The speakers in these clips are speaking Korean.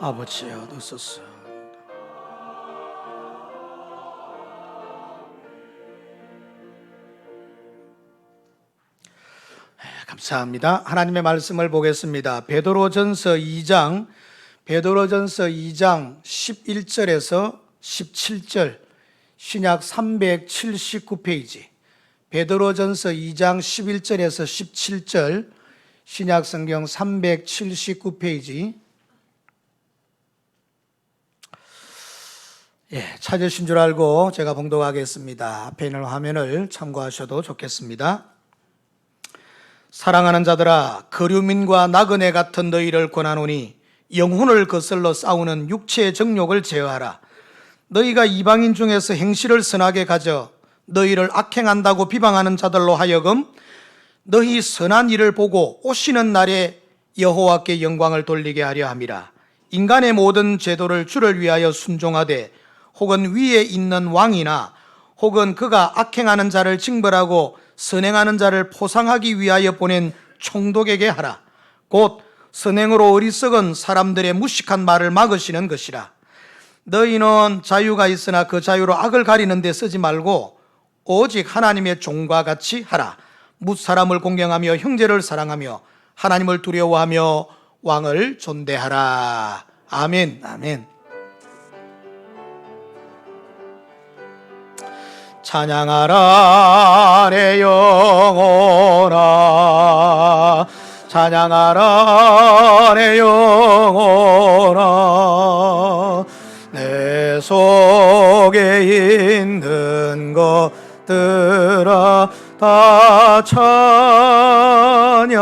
아버지여 얻으소서. 감사합니다. 하나님의 말씀을 보겠습니다. 베드로전서 2장 11절에서 17절, 신약 379페이지. 베드로전서 2장 11절에서 17절, 신약 성경 379페이지. 찾으신 줄 알고 제가 봉독하겠습니다. 앞에 있는 화면을 참고하셔도 좋겠습니다. 사랑하는 자들아, 거류민과 나그네 같은 너희를 권하노니 영혼을 거슬러 싸우는 육체의 정욕을 제어하라. 너희가 이방인 중에서 행실을 선하게 가져 너희를 악행한다고 비방하는 자들로 하여금 너희 선한 일을 보고 오시는 날에 여호와께 영광을 돌리게 하려 함이라. 인간의 모든 제도를 주를 위하여 순종하되 혹은 위에 있는 왕이나 혹은 그가 악행하는 자를 징벌하고 선행하는 자를 포상하기 위하여 보낸 총독에게 하라. 곧 선행으로 어리석은 사람들의 무식한 말을 막으시는 것이라. 너희는 자유가 있으나 그 자유로 악을 가리는 데 쓰지 말고 오직 하나님의 종과 같이 하라. 뭇사람을 공경하며 형제를 사랑하며 하나님을 두려워하며 왕을 존대하라. 아멘. 아멘. 찬양하라 내 영혼아, 찬양하라 내 영혼아. 내 속에 있는 것들아 다 찬양하라.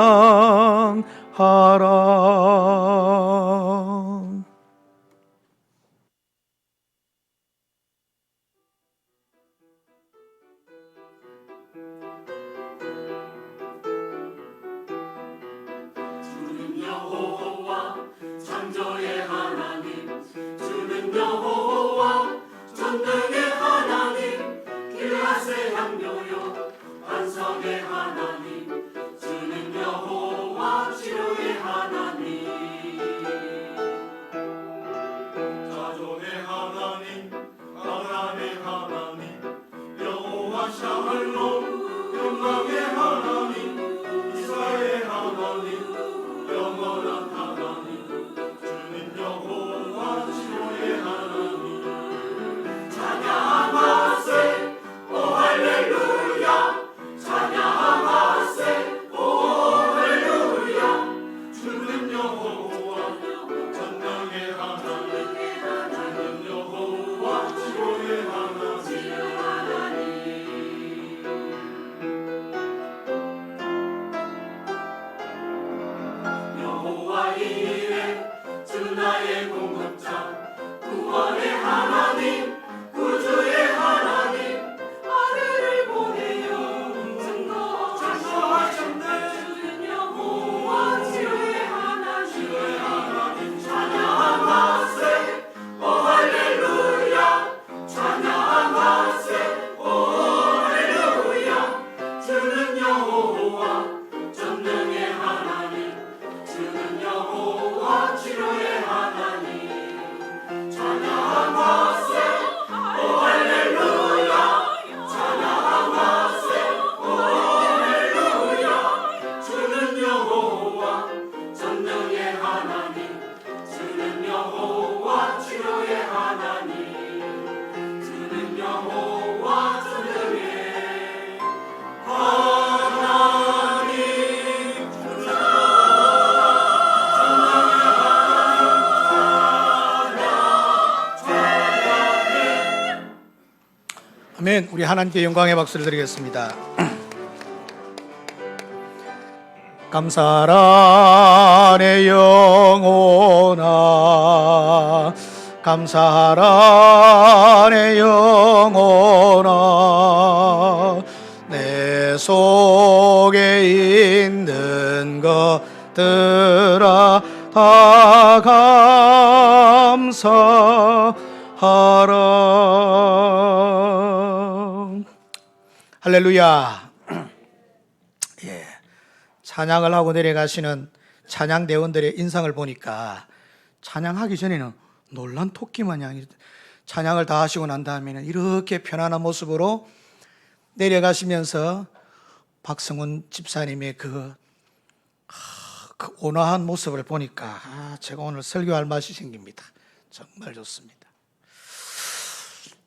아멘. 우리 하나님께 영광의 박수를 드리겠습니다. 감사하라 내 영혼아, 감사하라 내 영혼아. 내 속에 있는 것들아 다 감사하라. 할렐루야. 찬양을 하고 내려가시는 찬양대원들의 인상을 보니까 찬양하기 전에는 놀란 토끼 마냥 찬양을 다 하시고 난 다음에는 이렇게 편안한 모습으로 내려가시면서 박성훈 집사님의 그 온화한 모습을 보니까 제가 오늘 설교할 맛이 생깁니다. 정말 좋습니다.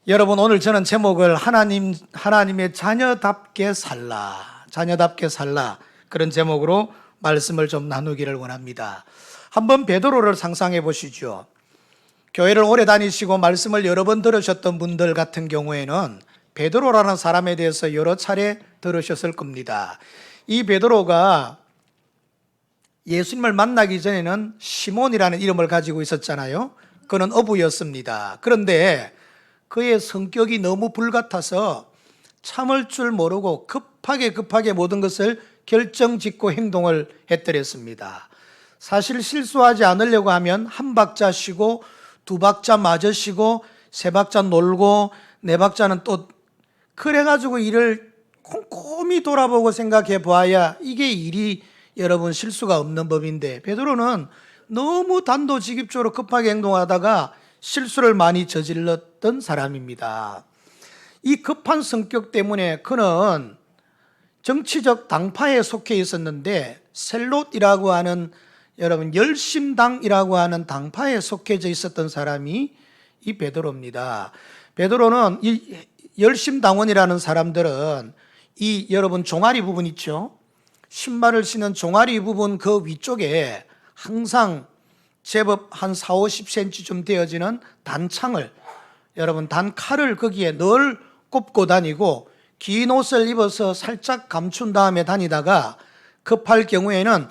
여러분, 오늘 저는 제목을 하나님의 자녀답게 살라, 자녀답게 살라, 그런 제목으로 말씀을 좀 나누기를 원합니다. 한번 베드로를 상상해 보시죠. 교회를 오래 다니시고 말씀을 여러 번 들으셨던 분들 같은 경우에는 베드로라는 사람에 대해서 여러 차례 들으셨을 겁니다. 이 베드로가 예수님을 만나기 전에는 시몬이라는 이름을 가지고 있었잖아요. 그는 어부였습니다. 그런데 그의 성격이 너무 불같아서 참을 줄 모르고 급하게 모든 것을 결정짓고 행동을 했더랬습니다. 사실 실수하지 않으려고 하면 한 박자 쉬고 두 박자 마저 쉬고 세 박자 놀고 네 박자는 또 그래가지고 일을 꼼꼼히 돌아보고 생각해 보아야 이게 일이 여러분 실수가 없는 법인데, 베드로는 너무 단도직입적으로 급하게 행동하다가 실수를 많이 저질렀던 사람입니다. 이 급한 성격 때문에 그는 정치적 당파에 속해 있었는데 셀롯이라고 하는, 여러분, 열심당이라고 하는 당파에 속해져 있었던 사람이 이 베드로입니다. 베드로는 이 열심당원이라는 사람들은 이 여러분 종아리 부분 있죠? 신발을 신은 종아리 부분 그 위쪽에 항상 제법 한 4, 50cm쯤 되어지는 단창을, 여러분 단칼을 거기에 늘 꼽고 다니고 긴 옷을 입어서 살짝 감춘 다음에 다니다가 급할 경우에는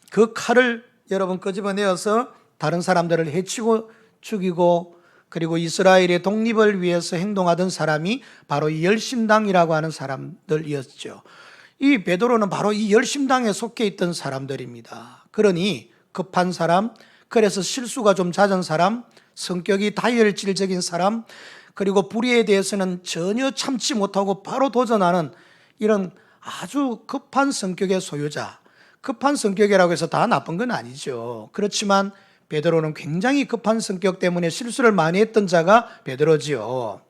그 칼을 여러분 끄집어내어서 다른 사람들을 해치고 죽이고, 그리고 이스라엘의 독립을 위해서 행동하던 사람이 바로 이 열심당이라고 하는 사람들이었죠. 이 베드로는 바로 이 열심당에 속해 있던 사람들입니다. 그러니 급한 사람, 그래서 실수가 좀 잦은 사람, 성격이 다혈질적인 사람, 그리고 불의에 대해서는 전혀 참지 못하고 바로 도전하는 이런 아주 급한 성격의 소유자. 급한 성격이라고 해서 다 나쁜 건 아니죠. 그렇지만 베드로는 굉장히 급한 성격 때문에 실수를 많이 했던 자가 베드로지요.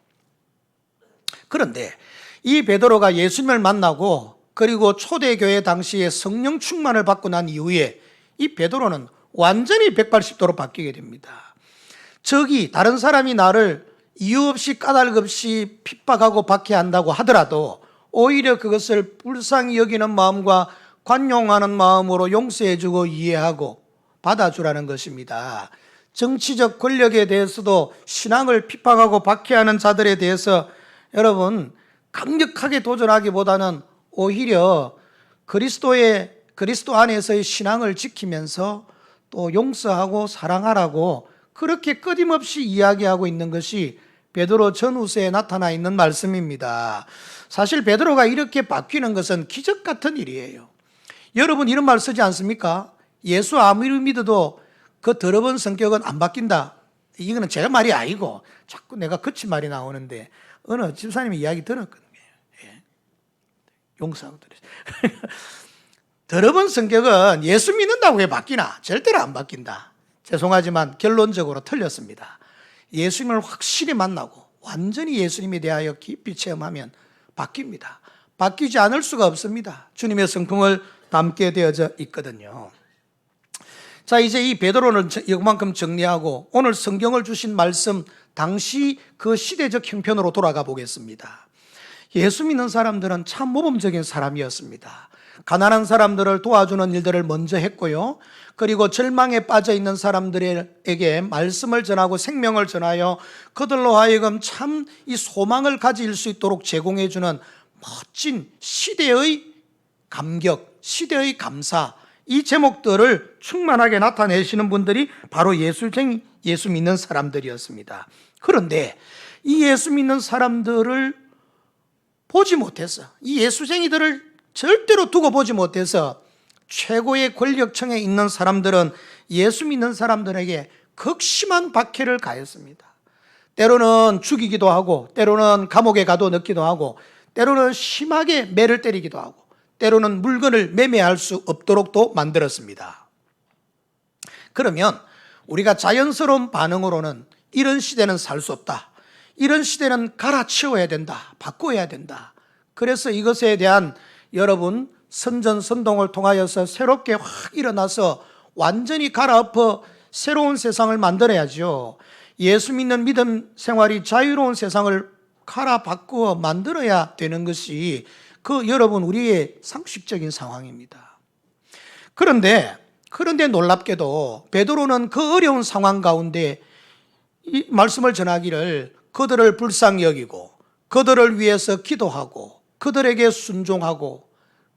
그런데 이 베드로가 예수님을 만나고 그리고 초대교회 당시에 성령 충만을 받고 난 이후에 이 베드로는 완전히 180도로 바뀌게 됩니다. 적이, 다른 사람이 나를 이유 없이 까닭 없이 핍박하고 박해한다고 하더라도 오히려 그것을 불쌍히 여기는 마음과 관용하는 마음으로 용서해주고 이해하고 받아주라는 것입니다. 정치적 권력에 대해서도 신앙을 핍박하고 박해하는 자들에 대해서 여러분 강력하게 도전하기보다는 오히려 그리스도 안에서의 신앙을 지키면서 또 용서하고 사랑하라고 그렇게 끊임없이 이야기하고 있는 것이 베드로 전후서에 나타나 있는 말씀입니다. 사실 베드로가 이렇게 바뀌는 것은 기적 같은 일이에요. 여러분 이런 말 쓰지 않습니까? 예수 아무리 믿어도 그 더러운 성격은 안 바뀐다. 이거는 제 말이 아니고 자꾸 내가 거친 말이 나오는데 어느 집사님이 이야기 들었거든요. 용서하고 들으세요. 더러운 성격은 예수 믿는다고 왜 바뀌나? 절대로 안 바뀐다. 죄송하지만 결론적으로 틀렸습니다. 예수님을 확실히 만나고 완전히 예수님에 대하여 깊이 체험하면 바뀝니다. 바뀌지 않을 수가 없습니다. 주님의 성품을 담게 되어져 있거든요. 자, 이제 이 베드로는 이만큼 정리하고 오늘 성경을 주신 말씀 당시 그 시대적 형편으로 돌아가 보겠습니다. 예수 믿는 사람들은 참 모범적인 사람이었습니다. 가난한 사람들을 도와주는 일들을 먼저 했고요. 그리고 절망에 빠져 있는 사람들에게 말씀을 전하고 생명을 전하여 그들로 하여금 참 이 소망을 가질 수 있도록 제공해주는 멋진 시대의 감격, 시대의 감사, 이 제목들을 충만하게 나타내시는 분들이 바로 예수 믿는 사람들이었습니다. 그런데 이 예수 믿는 사람들을 보지 못해서, 이 예수쟁이들을 절대로 두고 보지 못해서 최고의 권력층에 있는 사람들은 예수 믿는 사람들에게 극심한 박해를 가했습니다. 때로는 죽이기도 하고, 때로는 감옥에 가둬넣기도 하고, 때로는 심하게 매를 때리기도 하고, 때로는 물건을 매매할 수 없도록도 만들었습니다. 그러면 우리가 자연스러운 반응으로는 이런 시대는 살 수 없다, 이런 시대는 갈아치워야 된다, 바꿔야 된다. 그래서 이것에 대한 여러분 선전선동을 통하여서 새롭게 확 일어나서 완전히 갈아엎어 새로운 세상을 만들어야죠. 예수 믿는 믿음 생활이 자유로운 세상을 갈아 바꾸어 만들어야 되는 것이 여러분 우리의 상식적인 상황입니다. 그런데 놀랍게도 베드로는 그 어려운 상황 가운데 이 말씀을 전하기를 그들을 불쌍히 여기고 그들을 위해서 기도하고 그들에게 순종하고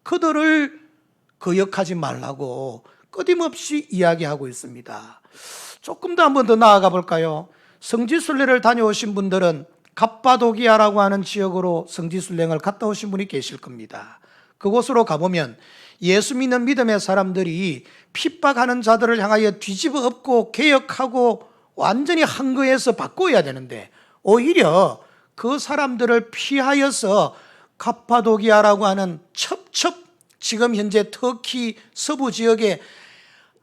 그들을 거역하지 말라고 끊임없이 이야기하고 있습니다. 조금 더 한번 더 나아가 볼까요? 성지순례를 다녀오신 분들은 갑바도기아라고 하는 지역으로 성지순례를 갔다 오신 분이 계실 겁니다. 그곳으로 가보면 예수 믿는 믿음의 사람들이 핍박하는 자들을 향하여 뒤집어 엎고 개혁하고 완전히 한거에서 바꿔야 되는데 오히려 그 사람들을 피하여서 갑바도기아라고 하는 첩첩 지금 현재 터키 서부 지역에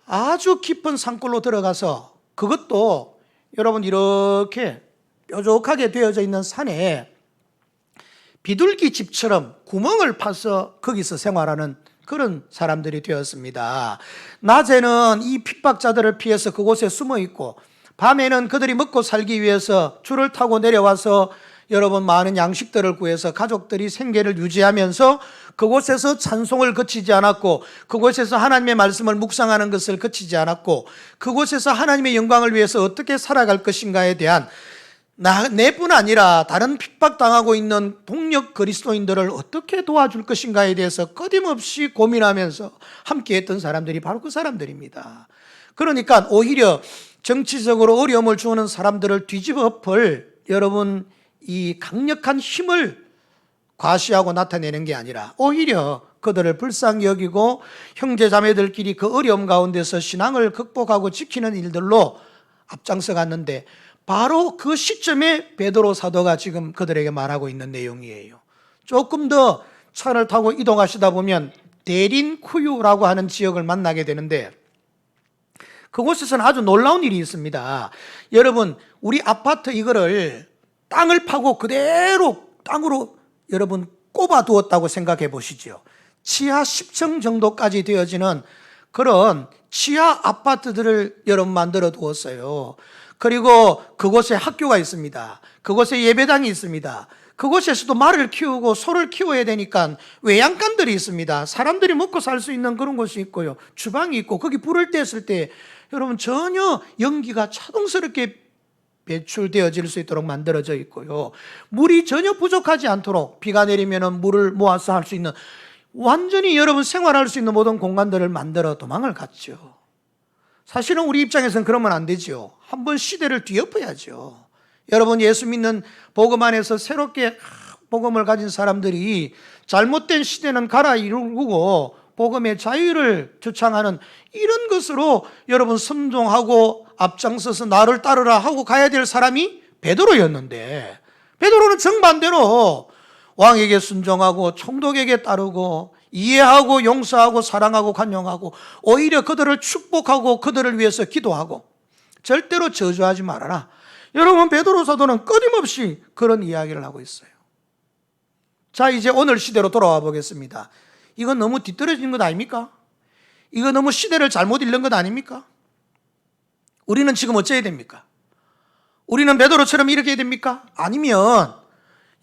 아주 깊은 산골로 들어가서 그것도 여러분 이렇게 뾰족하게 되어져 있는 산에 비둘기 집처럼 구멍을 파서 거기서 생활하는 그런 사람들이 되었습니다. 낮에는 이 핍박자들을 피해서 그곳에 숨어 있고 밤에는 그들이 먹고 살기 위해서 줄을 타고 내려와서 여러분 많은 양식들을 구해서 가족들이 생계를 유지하면서 그곳에서 찬송을 그치지 않았고 그곳에서 하나님의 말씀을 묵상하는 것을 그치지 않았고 그곳에서 하나님의 영광을 위해서 어떻게 살아갈 것인가에 대한 내뿐 아니라 다른 핍박당하고 있는 동력 그리스도인들을 어떻게 도와줄 것인가에 대해서 끊임없이 고민하면서 함께했던 사람들이 바로 그 사람들입니다. 그러니까 오히려 정치적으로 어려움을 주는 사람들을 뒤집어 엎을 여러분 이 강력한 힘을 과시하고 나타내는 게 아니라 오히려 그들을 불쌍히 여기고 형제자매들끼리 그 어려움 가운데서 신앙을 극복하고 지키는 일들로 앞장서 갔는데 바로 그 시점에 베드로 사도가 지금 그들에게 말하고 있는 내용이에요. 조금 더 차를 타고 이동하시다 보면 데린쿠유라고 하는 지역을 만나게 되는데 그곳에서는 아주 놀라운 일이 있습니다. 여러분 우리 아파트 이거를 땅을 파고 그대로 땅으로 여러분 꼽아 두었다고 생각해 보시죠. 지하 10층 정도까지 되어지는 그런 지하 아파트들을 여러분 만들어 두었어요. 그리고 그곳에 학교가 있습니다. 그곳에 예배당이 있습니다. 그곳에서도 말을 키우고 소를 키워야 되니까 외양간들이 있습니다. 사람들이 먹고 살 수 있는 그런 곳이 있고요. 주방이 있고 거기 불을 뗐을 때 여러분 전혀 연기가 자동스럽게 배출되어질 수 있도록 만들어져 있고요. 물이 전혀 부족하지 않도록 비가 내리면 물을 모아서 할 수 있는 완전히 여러분 생활할 수 있는 모든 공간들을 만들어 도망을 갔죠. 사실은 우리 입장에서는 그러면 안 되죠. 한번 시대를 뒤엎어야죠. 여러분 예수 믿는 복음 안에서 새롭게 복음을 가진 사람들이 잘못된 시대는 갈아 이루고 복음의 자유를 주창하는 이런 것으로 여러분 선종하고 앞장서서 나를 따르라 하고 가야 될 사람이 베드로였는데 베드로는 정반대로 왕에게 순종하고 총독에게 따르고 이해하고 용서하고 사랑하고 간용하고 오히려 그들을 축복하고 그들을 위해서 기도하고 절대로 저주하지 말아라. 여러분 베드로 사도는 끊임없이 그런 이야기를 하고 있어요. 자 이제 오늘 시대로 돌아와 보겠습니다. 이건 너무 뒤떨어진 것 아닙니까? 이거 너무 시대를 잘못 읽는 것 아닙니까? 우리는 지금 어째야 됩니까? 우리는 베드로처럼 이렇게 해야 됩니까? 아니면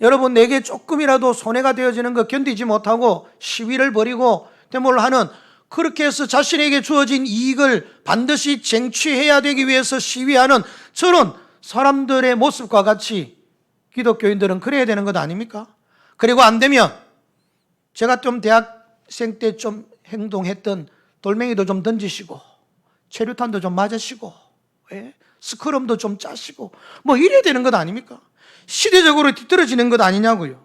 여러분 내게 조금이라도 손해가 되어지는 거 견디지 못하고 시위를 벌이고 데모를 하는 그렇게 해서 자신에게 주어진 이익을 반드시 쟁취해야 되기 위해서 시위하는 저런 사람들의 모습과 같이 기독교인들은 그래야 되는 것 아닙니까? 그리고 안 되면 제가 좀 대학생 때 좀 행동했던 돌멩이도 좀 던지시고 체류탄도 좀 맞으시고 스크럼도 좀 짜시고 뭐 이래야 되는 것 아닙니까? 시대적으로 뒤떨어지는 것 아니냐고요.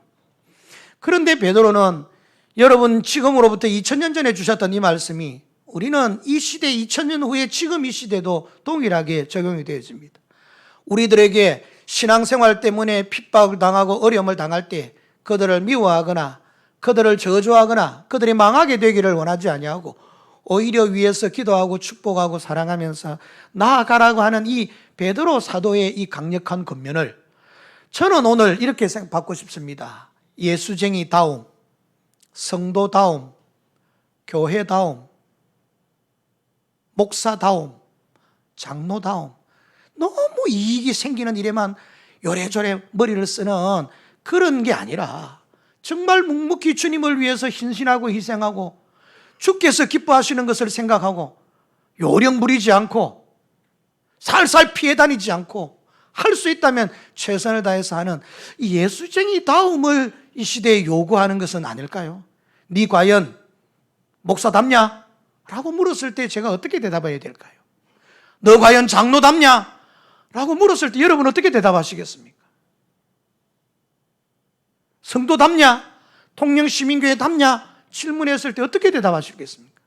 그런데 베드로는 여러분 지금으로부터 2000년 전에 주셨던 이 말씀이 우리는 이 시대 2000년 후에 지금 이 시대도 동일하게 적용이 되어집니다. 우리들에게 신앙생활 때문에 핍박을 당하고 어려움을 당할 때 그들을 미워하거나 그들을 저주하거나 그들이 망하게 되기를 원하지 아니하고 오히려 위에서 기도하고 축복하고 사랑하면서 나아가라고 하는 이 베드로 사도의 이 강력한 권면을 저는 오늘 이렇게 받고 싶습니다. 예수쟁이다움, 성도다움, 교회다움, 목사다움, 장로다움, 너무 이익이 생기는 일에만 요래조래 머리를 쓰는 그런 게 아니라 정말 묵묵히 주님을 위해서 헌신하고 희생하고 주께서 기뻐하시는 것을 생각하고 요령 부리지 않고 살살 피해 다니지 않고 할 수 있다면 최선을 다해서 하는 이 예수쟁이다움을 이 시대에 요구하는 것은 아닐까요? 네 과연 목사답냐? 라고 물었을 때 제가 어떻게 대답해야 될까요? 너 과연 장로답냐? 라고 물었을 때 여러분 어떻게 대답하시겠습니까? 성도답냐? 통영시민교회답냐? 질문했을 때 어떻게 대답하시겠습니까?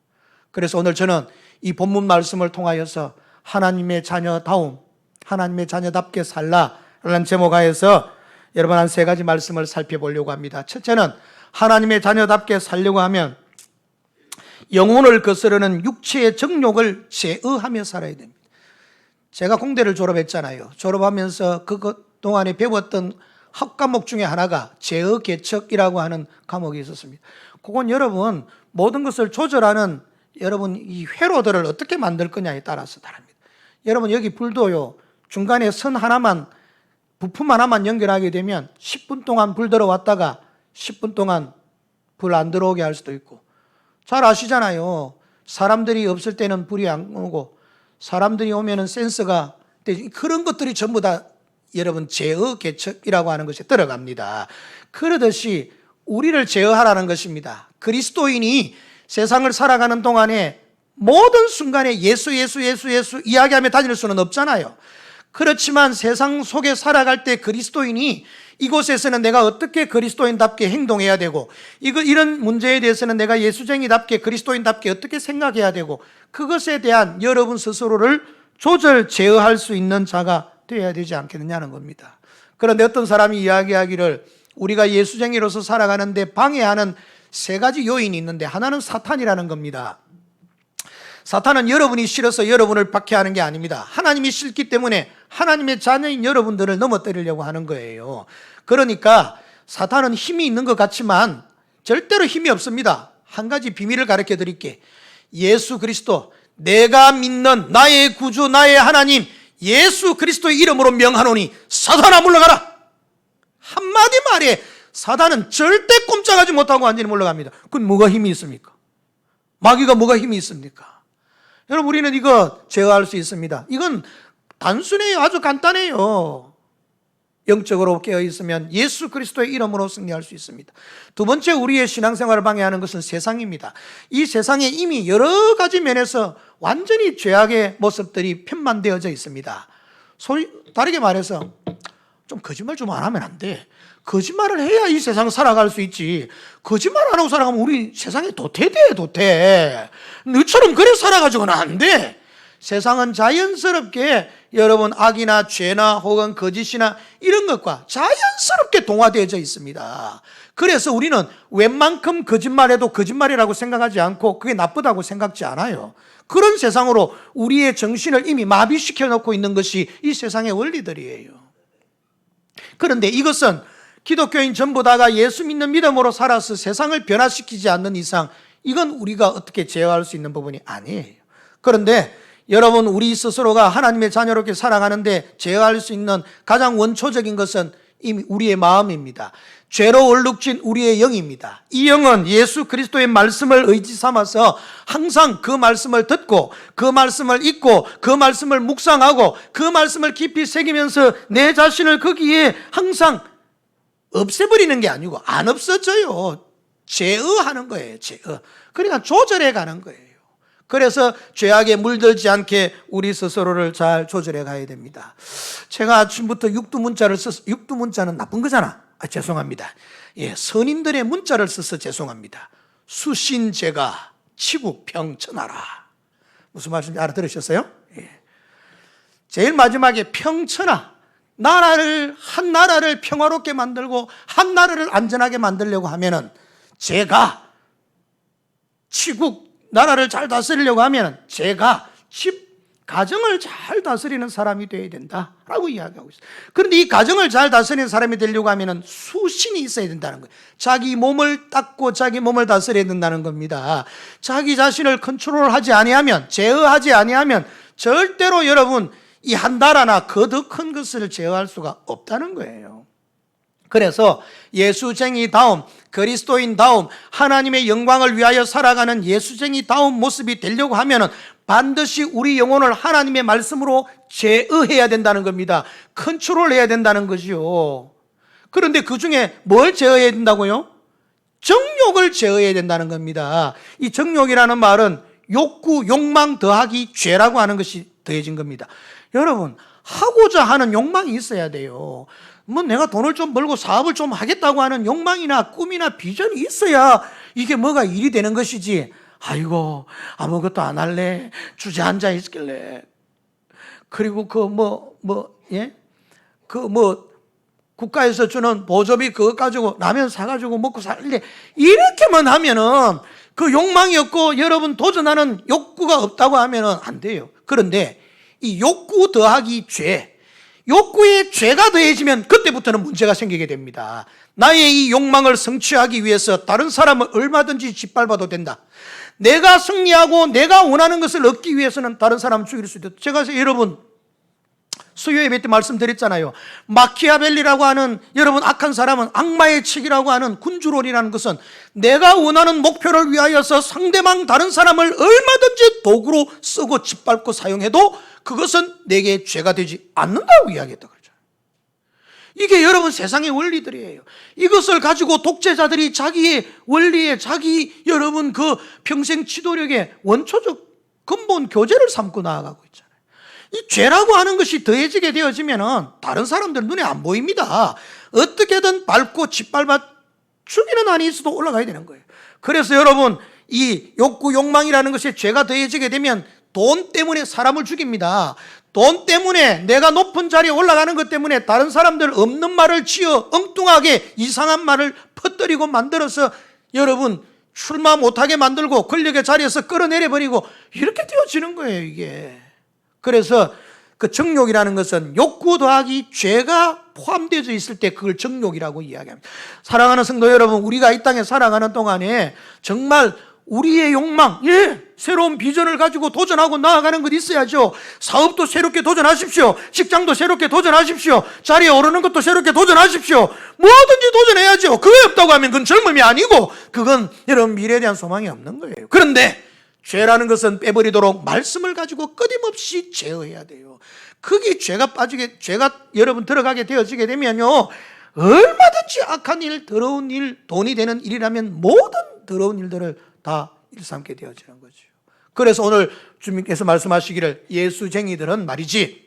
그래서 오늘 저는 이 본문 말씀을 통하여서 하나님의 자녀다움, 하나님의 자녀답게 살라라는 제목하에서 여러분 한 세 가지 말씀을 살펴보려고 합니다. 첫째는 하나님의 자녀답게 살려고 하면 영혼을 거스르는 육체의 정욕을 제어하며 살아야 됩니다. 제가 공대를 졸업했잖아요. 졸업하면서 그동안에 배웠던 학과목 중에 하나가 제어개척이라고 하는 과목이 있었습니다. 그건 여러분 모든 것을 조절하는 여러분 이 회로들을 어떻게 만들 거냐에 따라서 다릅니다. 여러분 여기 불도요, 중간에 선 하나만, 부품 하나만 연결하게 되면 10분 동안 불 들어왔다가 10분 동안 불 안 들어오게 할 수도 있고, 잘 아시잖아요. 사람들이 없을 때는 불이 안 오고 사람들이 오면은 센서가, 그런 것들이 전부 다 여러분 제어 개척이라고 하는 것에 들어갑니다. 그러듯이 우리를 제어하라는 것입니다. 그리스도인이 세상을 살아가는 동안에 모든 순간에 예수 이야기하며 다닐 수는 없잖아요. 그렇지만 세상 속에 살아갈 때 그리스도인이 이곳에서는 내가 어떻게 그리스도인답게 행동해야 되고, 이런 문제에 대해서는 내가 예수쟁이답게 그리스도인답게 어떻게 생각해야 되고, 그것에 대한 여러분 스스로를 조절, 제어할 수 있는 자가 되어야 되지 않겠느냐는 겁니다. 그런데 어떤 사람이 이야기하기를 우리가 예수쟁이로서 살아가는데 방해하는 세 가지 요인이 있는데, 하나는 사탄이라는 겁니다. 사탄은 여러분이 싫어서 여러분을 박해하는 게 아닙니다. 하나님이 싫기 때문에 하나님의 자녀인 여러분들을 넘어뜨리려고 하는 거예요. 그러니까 사탄은 힘이 있는 것 같지만 절대로 힘이 없습니다. 한 가지 비밀을 가르쳐 드릴게. 예수 그리스도, 내가 믿는 나의 구주, 나의 하나님 예수 그리스도의 이름으로 명하노니 사탄아 물러가라. 한마디 말에 사탄은 절대 꼼짝하지 못하고 완전히 물러갑니다. 그건 뭐가 힘이 있습니까? 마귀가 뭐가 힘이 있습니까? 여러분 우리는 이거 제어할 수 있습니다. 이건 단순해요. 아주 간단해요. 영적으로 깨어있으면 예수 그리스도의 이름으로 승리할 수 있습니다. 두 번째, 우리의 신앙생활을 방해하는 것은 세상입니다. 이 세상에 이미 여러 가지 면에서 완전히 죄악의 모습들이 편만되어져 있습니다. 다르게 말해서 좀 거짓말 좀 안 하면 안 돼. 거짓말을 해야 이 세상 살아갈 수 있지. 거짓말 안 하고 살아가면 우리 세상에 도태돼, 도태. 너처럼 그래 살아가지고는 안 돼. 세상은 자연스럽게 여러분 악이나 죄나 혹은 거짓이나 이런 것과 자연스럽게 동화되어져 있습니다. 그래서 우리는 웬만큼 거짓말해도 거짓말이라고 생각하지 않고 그게 나쁘다고 생각지 않아요. 그런 세상으로 우리의 정신을 이미 마비시켜 놓고 있는 것이 이 세상의 원리들이에요. 그런데 이것은 기독교인 전부 다가 예수 믿는 믿음으로 살아서 세상을 변화시키지 않는 이상 이건 우리가 어떻게 제어할 수 있는 부분이 아니에요. 그런데 여러분 우리 스스로가 하나님의 자녀롭게 살아가는데 제어할 수 있는 가장 원초적인 것은 이미 우리의 마음입니다. 죄로 얼룩진 우리의 영입니다. 이 영은 예수 그리스도의 말씀을 의지 삼아서 항상 그 말씀을 듣고 그 말씀을 읽고 그 말씀을 묵상하고 그 말씀을 깊이 새기면서 내 자신을 거기에 항상 없애버리는 게 아니고 안 없어져요. 제어하는 거예요. 제어. 그러니까 조절해 가는 거예요. 그래서 죄악에 물들지 않게 우리 스스로를 잘 조절해 가야 됩니다. 제가 아침부터 육두문자를 써서, 육두문자는 나쁜 거잖아. 죄송합니다. 예, 선인들의 문자를 써서 죄송합니다. 수신제가 치국평천하라. 무슨 말씀인지 알아들으셨어요? 예. 제일 마지막에 평천하. 한 나라를 평화롭게 만들고 한 나라를 안전하게 만들려고 하면은 제가 치국 나라를 잘 다스리려고 하면 제가 집, 가정을 잘 다스리는 사람이 되어야 된다라고 이야기하고 있어요. 그런데 이 가정을 잘 다스리는 사람이 되려고 하면 수신이 있어야 된다는 거예요. 자기 몸을 닦고 자기 몸을 다스려야 된다는 겁니다. 자기 자신을 컨트롤하지 아니하면, 제어하지 아니하면 절대로 여러분 이 한 나라나 그 더 큰 것을 제어할 수가 없다는 거예요. 그래서 예수쟁이다움, 그리스도인다움, 하나님의 영광을 위하여 살아가는 예수쟁이다움 모습이 되려고 하면은 반드시 우리 영혼을 하나님의 말씀으로 제어해야 된다는 겁니다. 컨트롤해야 된다는 거지요. 그런데 그 중에 뭘 제어해야 된다고요? 정욕을 제어해야 된다는 겁니다. 이 정욕이라는 말은 욕구, 욕망 더하기 죄라고 하는 것이 더해진 겁니다. 여러분, 하고자 하는 욕망이 있어야 돼요. 뭐 내가 돈을 좀 벌고 사업을 좀 하겠다고 하는 욕망이나 꿈이나 비전이 있어야 이게 뭐가 일이 되는 것이지. 아이고, 아무것도 안 할래. 주저앉아 있길래. 그리고 국가에서 주는 보조비 그거 가지고 라면 사가지고 먹고 살래. 이렇게만 하면은 그 욕망이 없고 여러분 도전하는 욕구가 없다고 하면은 안 돼요. 그런데 이 욕구 더하기 죄, 욕구에 죄가 더해지면 그때부터는 문제가 생기게 됩니다. 나의 이 욕망을 성취하기 위해서 다른 사람을 얼마든지 짓밟아도 된다. 내가 승리하고 내가 원하는 것을 얻기 위해서는 다른 사람을 죽일 수도 있다. 제가 여러분 수요 예배 때 말씀드렸잖아요. 마키아벨리라고 하는 여러분 악한 사람은 악마의 책이라고 하는 군주론이라는 것은 내가 원하는 목표를 위하여서 상대방 다른 사람을 얼마든지 도구로 쓰고 짓밟고 사용해도 그것은 내게 죄가 되지 않는다고 이야기했다 그러죠. 이게 여러분 세상의 원리들이에요. 이것을 가지고 독재자들이 자기의 원리에 자기 여러분 그 평생 지도력의 원초적 근본 교재를 삼고 나아가고 있잖아요. 이 죄라고 하는 것이 더해지게 되어지면은 다른 사람들 눈에 안 보입니다. 어떻게든 밟고 짓밟아 죽이는 한이 있어도 올라가야 되는 거예요. 그래서 여러분 이 욕구 욕망이라는 것이 죄가 더해지게 되면 돈 때문에 사람을 죽입니다. 돈 때문에 내가 높은 자리에 올라가는 것 때문에 다른 사람들 없는 말을 지어 엉뚱하게 이상한 말을 퍼뜨리고 만들어서 여러분 출마 못하게 만들고 권력의 자리에서 끌어내려버리고 이렇게 되어지는 거예요 이게. 그래서 그 정욕이라는 것은 욕구 더하기 죄가 포함되어 있을 때 그걸 정욕이라고 이야기합니다. 사랑하는 성도 여러분, 우리가 이 땅에 살아가는 동안에 정말 우리의 욕망, 새로운 비전을 가지고 도전하고 나아가는 것 있어야죠. 사업도 새롭게 도전하십시오. 직장도 새롭게 도전하십시오. 자리에 오르는 것도 새롭게 도전하십시오. 뭐든지 도전해야죠. 그게 없다고 하면 그건 젊음이 아니고 그건 여러분 미래에 대한 소망이 없는 거예요. 그런데 죄라는 것은 빼버리도록 말씀을 가지고 끊임없이 제어해야 돼요. 거기 죄가 여러분 들어가게 되어지게 되면요, 얼마든지 악한 일, 더러운 일, 돈이 되는 일이라면 모든 더러운 일들을 다 일삼게 되어지는 거죠. 그래서 오늘 주님께서 말씀하시기를 예수쟁이들은 말이지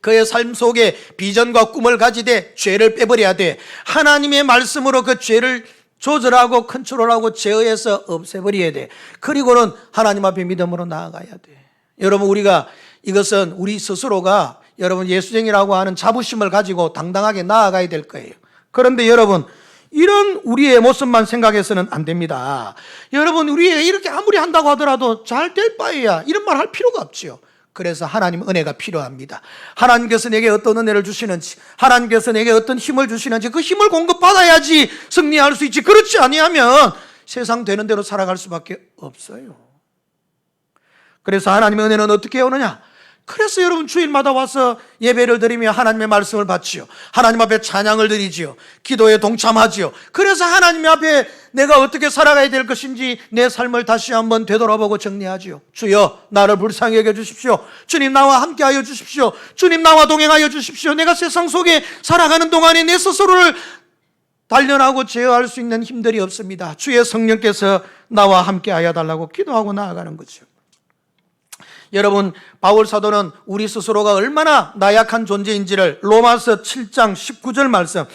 그의 삶 속에 비전과 꿈을 가지되 죄를 빼버려야 돼. 하나님의 말씀으로 그 죄를 조절하고 컨트롤하고 제어해서 없애버려야 돼. 그리고는 하나님 앞에 믿음으로 나아가야 돼. 여러분 우리가 이것은 우리 스스로가 여러분 예수쟁이라고 하는 자부심을 가지고 당당하게 나아가야 될 거예요. 그런데 여러분 이런 우리의 모습만 생각해서는 안 됩니다. 여러분 우리가 이렇게 아무리 한다고 하더라도 잘 될 바에야 이런 말 할 필요가 없지요. 그래서 하나님 은혜가 필요합니다. 하나님께서 내게 어떤 은혜를 주시는지, 하나님께서 내게 어떤 힘을 주시는지 그 힘을 공급받아야지 승리할 수 있지. 그렇지 아니하면 세상 되는 대로 살아갈 수밖에 없어요. 그래서 하나님의 은혜는 어떻게 오느냐? 그래서 여러분 주일마다 와서 예배를 드리며 하나님의 말씀을 받지요. 하나님 앞에 찬양을 드리지요. 기도에 동참하지요. 그래서 하나님 앞에 내가 어떻게 살아가야 될 것인지 내 삶을 다시 한번 되돌아보고 정리하지요. 주여 나를 불쌍히 여겨주십시오. 주님 나와 함께하여 주십시오. 주님 나와 동행하여 주십시오. 내가 세상 속에 살아가는 동안에 내 스스로를 단련하고 제어할 수 있는 힘들이 없습니다. 주의 성령께서 나와 함께하여 달라고 기도하고 나아가는 거죠. 여러분 바울 사도는 우리 스스로가 얼마나 나약한 존재인지를 로마서 7장 19절 말씀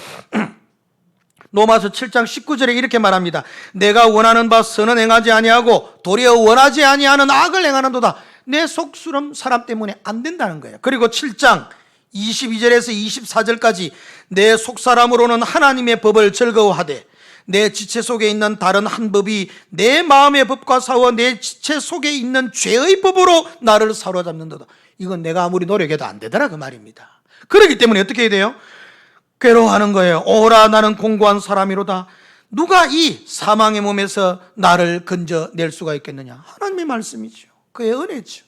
로마서 7장 19절에 이렇게 말합니다. 내가 원하는 바 선은 행하지 아니하고 도리어 원하지 아니하는 악을 행하는도다. 내 속수름 사람 때문에 안 된다는 거예요. 그리고 7장 22절에서 24절까지 내 속사람으로는 하나님의 법을 즐거워하되 내 지체 속에 있는 다른 한 법이 내 마음의 법과 싸워 내 지체 속에 있는 죄의 법으로 나를 사로잡는다. 이건 내가 아무리 노력해도 안 되더라 그 말입니다. 그렇기 때문에 어떻게 해야 돼요? 괴로워하는 거예요. 오라 나는 공고한 사람이로다. 누가 이 사망의 몸에서 나를 건져낼 수가 있겠느냐? 하나님의 말씀이죠. 그의 은혜죠.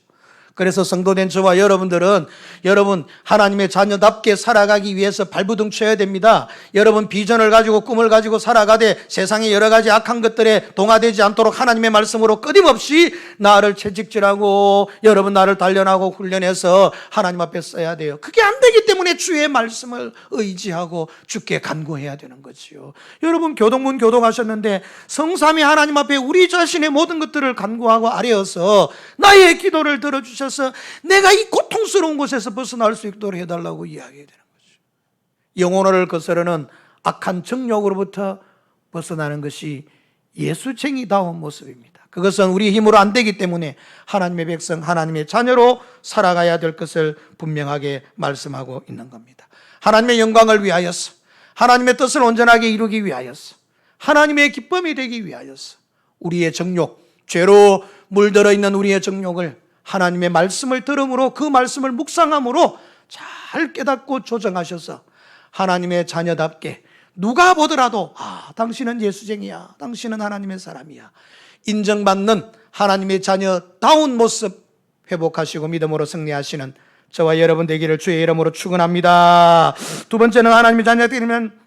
그래서 성도된 저와 여러분들은 여러분 하나님의 자녀답게 살아가기 위해서 발부둥 쳐야 됩니다. 여러분 비전을 가지고 꿈을 가지고 살아가되 세상의 여러 가지 악한 것들에 동화되지 않도록 하나님의 말씀으로 끊임없이 나를 채찍질하고 여러분 나를 단련하고 훈련해서 하나님 앞에 써야 돼요. 그게 안 되기 때문에 주의 말씀을 의지하고 주께 간구해야 되는 거지요. 여러분 교동문 교동하셨는데 성삼위 하나님 앞에 우리 자신의 모든 것들을 간구하고 아뢰어서 나의 기도를 들어주셔서 내가 이 고통스러운 곳에서 벗어날 수 있도록 해달라고 이야기해야 되는 거죠. 영혼을 거스르는 악한 정욕으로부터 벗어나는 것이 예수쟁이다운 모습입니다. 그것은 우리 힘으로 안 되기 때문에 하나님의 백성, 하나님의 자녀로 살아가야 될 것을 분명하게 말씀하고 있는 겁니다. 하나님의 영광을 위하여서, 하나님의 뜻을 온전하게 이루기 위하여서, 하나님의 기쁨이 되기 위하여서 우리의 정욕, 죄로 물들어 있는 우리의 정욕을 하나님의 말씀을 들음으로 그 말씀을 묵상함으로 잘 깨닫고 조정하셔서 하나님의 자녀답게 누가 보더라도 당신은 예수쟁이야, 당신은 하나님의 사람이야 인정받는 하나님의 자녀다운 모습 회복하시고 믿음으로 승리하시는 저와 여러분 되기를 주의 이름으로 축원합니다. 두 번째는 하나님의 자녀되면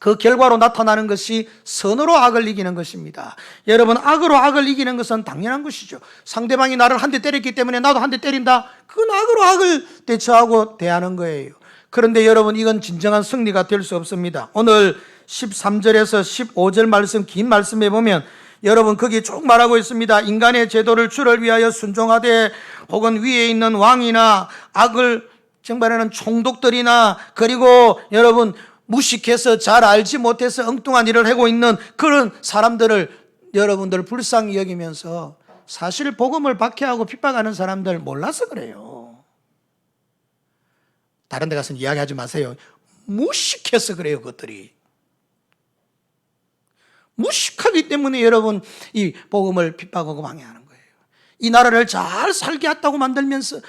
그 결과로 나타나는 것이 선으로 악을 이기는 것입니다. 여러분 악으로 악을 이기는 것은 당연한 것이죠. 상대방이 나를 한 대 때렸기 때문에 나도 한 대 때린다. 그건 악으로 악을 대처하고 대하는 거예요. 그런데 여러분 이건 진정한 승리가 될 수 없습니다. 오늘 13절에서 15절 말씀 긴 말씀에 보면 여러분 거기 쭉 말하고 있습니다. 인간의 제도를 주를 위하여 순종하되 혹은 위에 있는 왕이나 악을 정발하는 총독들이나 그리고 여러분 무식해서 잘 알지 못해서 엉뚱한 일을 하고 있는 그런 사람들을 여러분들 불쌍히 여기면서 사실 복음을 박해하고 핍박하는 사람들 몰라서 그래요. 다른 데 가서는 이야기하지 마세요. 무식해서 그래요. 그것들이 무식하기 때문에 여러분 이 복음을 핍박하고 방해하는 거예요. 이 나라를 잘 살게 했다고 만들면서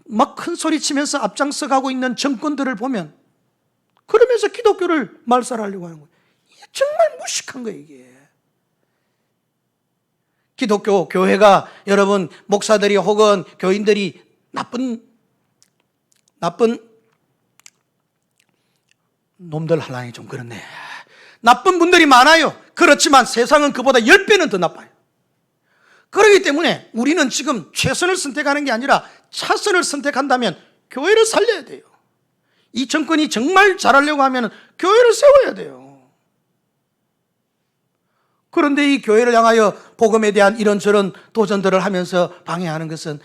막 큰 소리 치면서 앞장서 가고 있는 정권들을 보면 그러면서 기독교를 말살하려고 하는 거예요. 이게 정말 무식한 거예요. 이게 기독교 교회가 여러분 목사들이 혹은 교인들이 나쁜 놈들 하려니 좀 그렇네. 나쁜 분들이 많아요. 그렇지만 세상은 그보다 10배는 더 나빠요. 그렇기 때문에 우리는 지금 최선을 선택하는 게 아니라 차선을 선택한다면 교회를 살려야 돼요. 이 정권이 정말 잘하려고 하면 교회를 세워야 돼요. 그런데 이 교회를 향하여 복음에 대한 이런저런 도전들을 하면서 방해하는 것은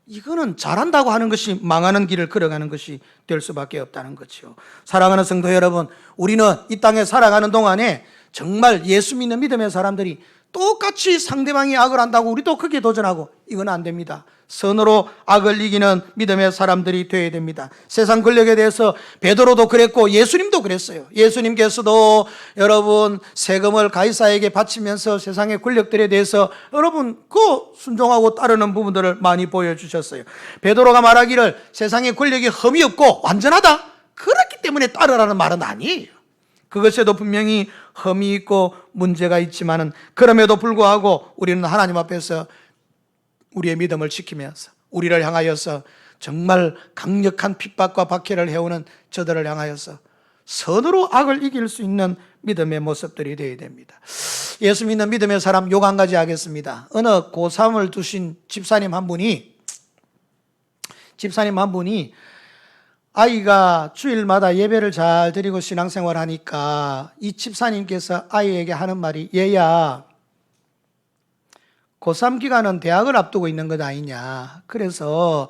이거는 잘한다고 하는 것이 망하는 길을 걸어가는 것이 될 수밖에 없다는 거죠. 사랑하는 성도 여러분, 우리는 이 땅에 살아가는 동안에 정말 예수 믿는 믿음의 사람들이 똑같이 상대방이 악을 한다고 우리도 크게 도전하고 이건 안 됩니다. 선으로 악을 이기는 믿음의 사람들이 되어야 됩니다. 세상 권력에 대해서 베드로도 그랬고 예수님도 그랬어요. 예수님께서도 여러분 세금을 가이사에게 바치면서 세상의 권력들에 대해서 여러분 그 순종하고 따르는 부분들을 많이 보여주셨어요. 베드로가 말하기를 세상의 권력이 흠이 없고 완전하다. 그렇기 때문에 따르라는 말은 아니에요. 그것에도 분명히 흠이 있고 문제가 있지만은 그럼에도 불구하고 우리는 하나님 앞에서 우리의 믿음을 지키면서 우리를 향하여서 정말 강력한 핍박과 박해를 해오는 저들을 향하여서 선으로 악을 이길 수 있는 믿음의 모습들이 되어야 됩니다. 예수 믿는 믿음의 사람 욕 한 가지 하겠습니다. 어느 고3을 두신 집사님 한 분이 아이가 주일마다 예배를 잘 드리고 신앙생활 하니까 이 집사님께서 아이에게 하는 말이 얘야 고3 기간은 대학을 앞두고 있는 것 아니냐. 그래서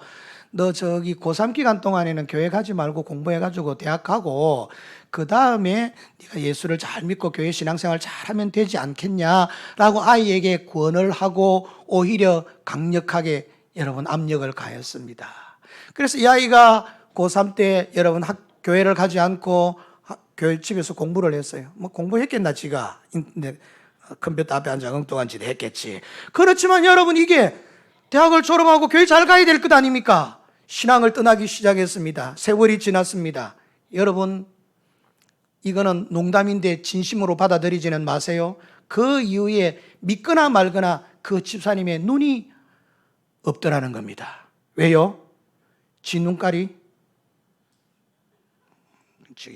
너 저기 고3 기간 동안에는 교회 가지 말고 공부해가지고 대학 가고 그 다음에 네가 예수를 잘 믿고 교회 신앙생활 잘하면 되지 않겠냐라고 아이에게 권을 하고 오히려 강력하게 여러분 압력을 가했습니다. 그래서 이 아이가 고3 때 여러분 교회를 가지 않고 교회 집에서 공부를 했어요. 뭐 공부했겠나 지가 인터넷 컴퓨터 앞에 앉아 엉뚱한 짓 했겠지. 그렇지만 여러분, 이게 대학을 졸업하고 교회 잘 가야 될 것 아닙니까? 신앙을 떠나기 시작했습니다. 세월이 지났습니다. 여러분, 이거는 농담인데 진심으로 받아들이지는 마세요. 그 이후에 믿거나 말거나 그 집사님의 눈이 없더라는 겁니다. 왜요? 지 눈깔이,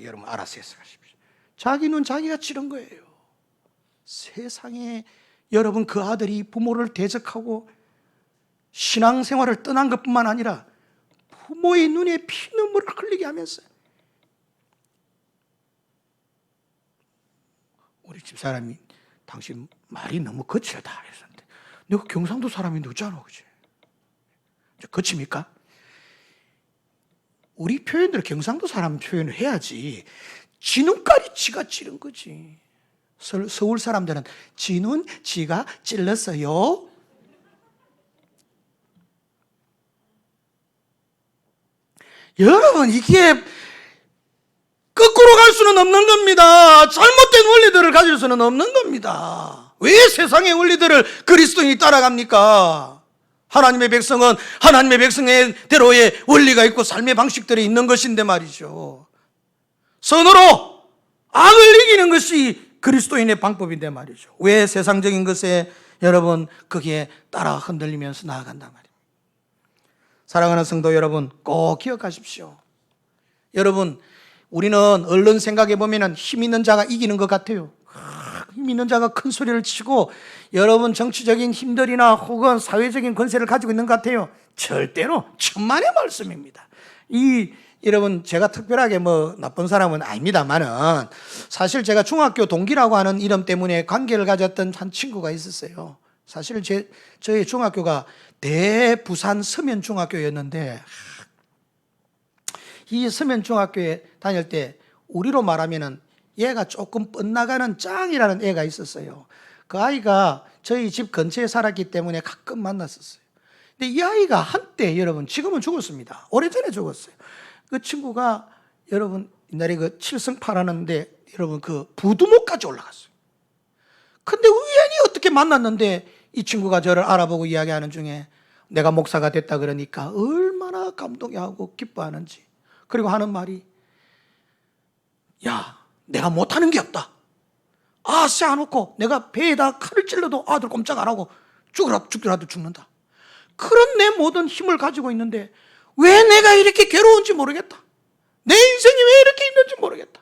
여러분 알아서 해석하십시오. 자기 눈 자기가 찌른 거예요. 세상에 여러분, 그 아들이 부모를 대적하고 신앙생활을 떠난 것뿐만 아니라 부모의 눈에 피눈물을 흘리게 하면서, 우리 집사람이 당신 말이 너무 거칠다 했었는데, 내가 경상도 사람인데 어쩌노, 그지? 거칩니까? 우리 표현대로 경상도 사람 표현을 해야지. 지 눈깔이 지가 찌른 거지. 서울 사람들은 지 눈 지가 찔렀어요. 여러분, 이게 거꾸로 갈 수는 없는 겁니다. 잘못된 원리들을 가질 수는 없는 겁니다. 왜 세상의 원리들을 그리스도인이 따라갑니까? 하나님의 백성은 하나님의 백성의 대로의 원리가 있고 삶의 방식들이 있는 것인데 말이죠. 선으로 악을 이기는 것이 그리스도인의 방법인데 말이죠. 왜 세상적인 것에 여러분 거기에 따라 흔들리면서 나아간단 말입니다. 사랑하는 성도 여러분, 꼭 기억하십시오. 여러분, 우리는 얼른 생각해 보면 힘 있는 자가 이기는 것 같아요. 힘 있는 자가 큰 소리를 치고 여러분 정치적인 힘들이나 혹은 사회적인 권세를 가지고 있는 것 같아요. 절대로 천만의 말씀입니다. 여러분, 제가 특별하게 뭐 나쁜 사람은 아닙니다만은 사실 제가 중학교 동기라고 하는 이름 때문에 관계를 가졌던 한 친구가 있었어요. 사실 저희 중학교가 대부산 서면중학교였는데, 이 서면중학교에 다닐 때 우리로 말하면은 얘가 조금 뻗나가는 짱이라는 애가 있었어요. 그 아이가 저희 집 근처에 살았기 때문에 가끔 만났었어요. 근데 이 아이가 한때, 여러분, 지금은 죽었습니다. 오래전에 죽었어요. 그 친구가 여러분 옛날에 그 칠성파라는데 여러분 그 부두목까지 올라갔어요. 근데 우연히 어떻게 만났는데 이 친구가 저를 알아보고 이야기하는 중에 내가 목사가 됐다 그러니까 얼마나 감동해하고 기뻐하는지, 그리고 하는 말이, 야, 내가 못하는 게 없다. 세워놓고 내가 배에다 칼을 찔러도 아들 꼼짝 안 하고 죽더라도 죽는다. 그런 내 모든 힘을 가지고 있는데 왜 내가 이렇게 괴로운지 모르겠다. 내 인생이 왜 이렇게 힘든지 모르겠다.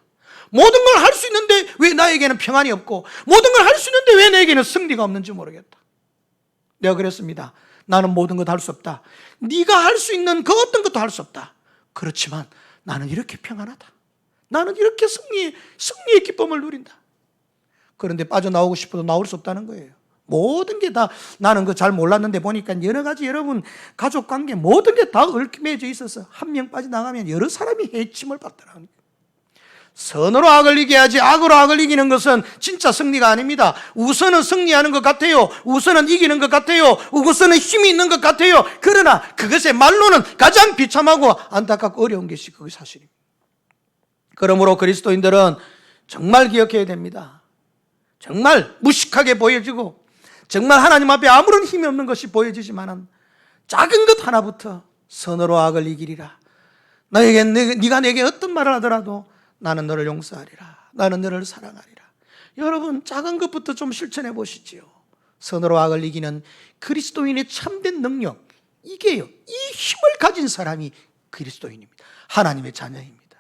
모든 걸 할 수 있는데 왜 나에게는 평안이 없고, 모든 걸 할 수 있는데 왜 나에게는 승리가 없는지 모르겠다. 내가 그랬습니다. 나는 모든 것 할 수 없다. 네가 할 수 있는 그 어떤 것도 할 수 없다. 그렇지만 나는 이렇게 평안하다. 나는 이렇게 승리의 기쁨을 누린다. 그런데 빠져나오고 싶어도 나올 수 없다는 거예요. 모든 게 다, 나는 그 잘 몰랐는데 보니까 여러 가지 여러분 가족관계 모든 게 다 얽매여져 있어서 한 명 빠져나가면 여러 사람이 해침을 받더라고요. 선으로 악을 이겨야지 악으로 악을 이기는 것은 진짜 승리가 아닙니다. 우선은 승리하는 것 같아요. 우선은 이기는 것 같아요. 우선은 힘이 있는 것 같아요. 그러나 그것의 말로는 가장 비참하고 안타깝고 어려운 것이 그게 사실입니다. 그러므로 그리스도인들은 정말 기억해야 됩니다. 정말 무식하게 보여지고 정말 하나님 앞에 아무런 힘이 없는 것이 보여지지만 작은 것 하나부터 선으로 악을 이기리라. 네가 내게 어떤 말을 하더라도 나는 너를 용서하리라. 나는 너를 사랑하리라. 여러분, 작은 것부터 좀 실천해 보시지요. 선으로 악을 이기는 그리스도인의 참된 능력, 이게요, 이 힘을 가진 사람이 그리스도인입니다. 하나님의 자녀입니다.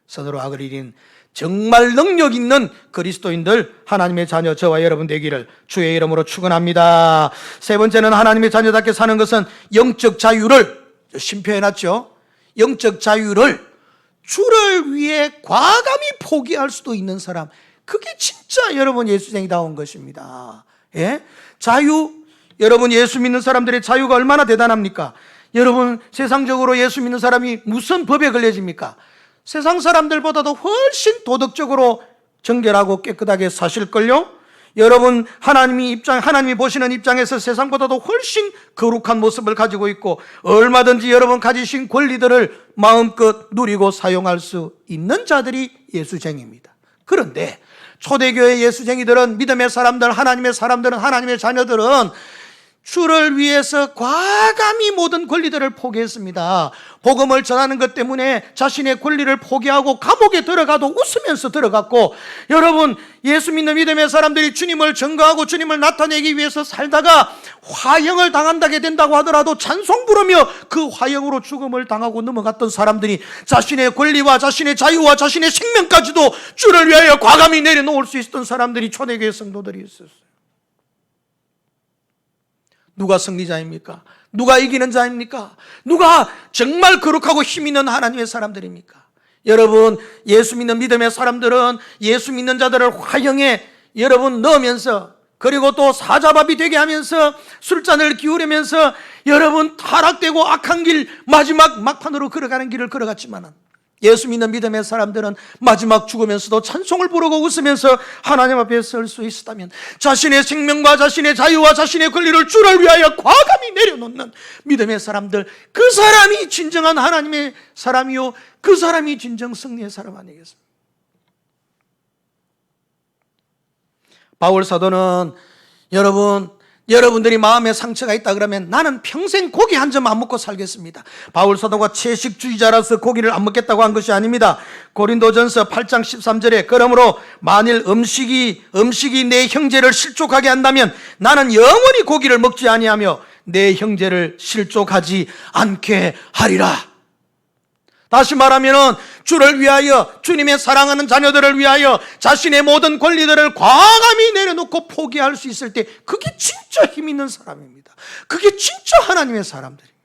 선으로 악을 이기는 정말 능력 있는 그리스도인들, 하나님의 자녀 저와 여러분 되기를 주의 이름으로 축원합니다. 세 번째는 하나님의 자녀답게 사는 것은 영적 자유를, 심표해놨죠. 영적 자유를 주를 위해 과감히 포기할 수도 있는 사람, 그게 진짜 여러분 예수쟁이다운 것입니다. 예? 자유, 여러분 예수 믿는 사람들의 자유가 얼마나 대단합니까? 여러분 세상적으로 예수 믿는 사람이 무슨 법에 걸려집니까? 세상 사람들보다도 훨씬 도덕적으로 정결하고 깨끗하게 사실걸요? 여러분, 하나님이 보시는 입장에서 세상보다도 훨씬 거룩한 모습을 가지고 있고 얼마든지 여러분 가지신 권리들을 마음껏 누리고 사용할 수 있는 자들이 예수쟁이입니다. 그런데 초대교회 예수쟁이들은, 믿음의 사람들, 하나님의 사람들은, 하나님의 자녀들은 주를 위해서 과감히 모든 권리들을 포기했습니다. 복음을 전하는 것 때문에 자신의 권리를 포기하고 감옥에 들어가도 웃으면서 들어갔고, 여러분, 예수 믿는 믿음의 사람들이 주님을 증거하고 주님을 나타내기 위해서 살다가 화형을 당한다게 된다고 하더라도 찬송 부르며 그 화형으로 죽음을 당하고 넘어갔던 사람들이 자신의 권리와 자신의 자유와 자신의 생명까지도 주를 위하여 과감히 내려놓을 수 있었던 사람들이 초대교회 성도들이 있었어요. 누가 승리자입니까? 누가 이기는 자입니까? 누가 정말 거룩하고 힘 있는 하나님의 사람들입니까? 여러분, 예수 믿는 믿음의 사람들은 예수 믿는 자들을 화형에 여러분 넣으면서, 그리고 또 사자밥이 되게 하면서 술잔을 기울이면서 여러분 타락되고 악한 길, 마지막 막판으로 걸어가는 길을 걸어갔지만은, 예수 믿는 믿음의 사람들은 마지막 죽으면서도 찬송을 부르고 웃으면서 하나님 앞에 설 수 있었다면, 자신의 생명과 자신의 자유와 자신의 권리를 주를 위하여 과감히 내려놓는 믿음의 사람들, 그 사람이 진정한 하나님의 사람이요, 그 사람이 진정 승리의 사람 아니겠습니까? 바울 사도는 여러분들이 마음에 상처가 있다 그러면 나는 평생 고기 한 점 안 먹고 살겠습니다. 바울 사도가 채식주의자라서 고기를 안 먹겠다고 한 것이 아닙니다. 고린도전서 8장 13절에 그러므로 만일 음식이 내 형제를 실족하게 한다면 나는 영원히 고기를 먹지 아니하며 내 형제를 실족하지 않게 하리라. 다시 말하면 주를 위하여, 주님의 사랑하는 자녀들을 위하여 자신의 모든 권리들을 과감히 내려놓고 포기할 수 있을 때, 그게 진짜 힘 있는 사람입니다. 그게 진짜 하나님의 사람들입니다.